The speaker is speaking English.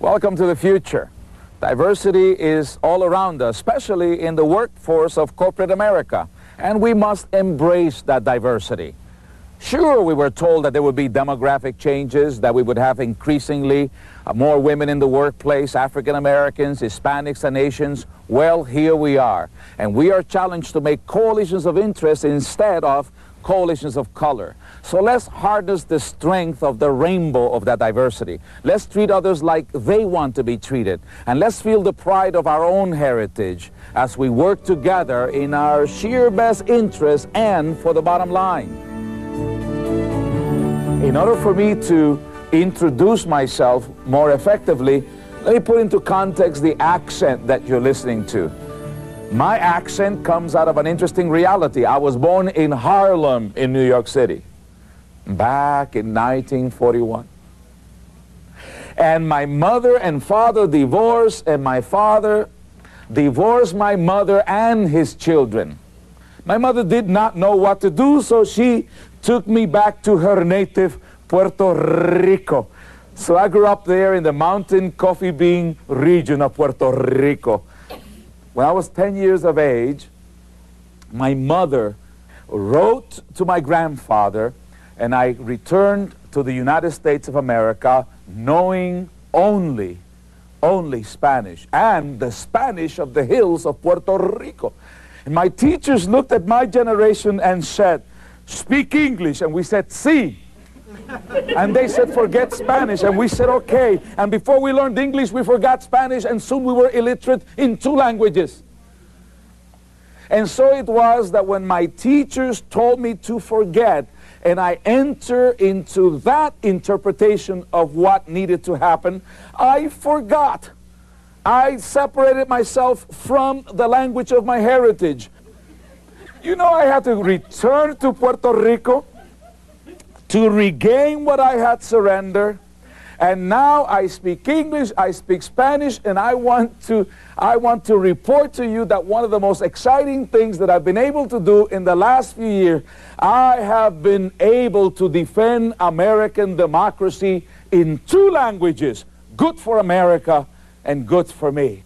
Welcome to the future. Diversity is all around us, especially in the workforce of corporate America, and we must embrace that diversity. Sure, we were told that there would be demographic changes, that we would have increasingly more women in the workplace, African Americans, Hispanics, and Asians. Well, here we are, and we are challenged to make coalitions of interest instead of coalitions of color. So let's harness the strength of the rainbow of that diversity. Let's treat others like they want to be treated. And let's feel the pride of our own heritage as we work together in our sheer best interest and for the bottom line. In order for me to introduce myself more effectively, let me put into context the accent that you're listening to. My accent comes out of an interesting reality. I was born in Harlem in New York City back in 1941. And my mother and father divorced, and my father divorced my mother and his children. My mother did not know what to do, so she took me back to her native Puerto Rico. So I grew up there in the mountain coffee bean region of Puerto Rico. When I was 10 years of age, my mother wrote to my grandfather, and I returned to the United States of America knowing only Spanish, and the Spanish of the hills of Puerto Rico. And my teachers looked at my generation and said, "Speak English," and we said, "Sí." And they said, "Forget Spanish," and we said, "Okay." And before we learned English, we forgot Spanish, and soon we were illiterate in 2 languages. And so it was that when my teachers told me to forget, and I enter into that interpretation of what needed to happen, I forgot. I separated myself from the language of my heritage. You know, I had to return to Puerto Rico to regain what I had surrendered, and now I speak English, I speak Spanish, and I want to report to you that one of the most exciting things that I've been able to do in the last few years, I have been able to defend American democracy in 2 languages, good for America and good for me.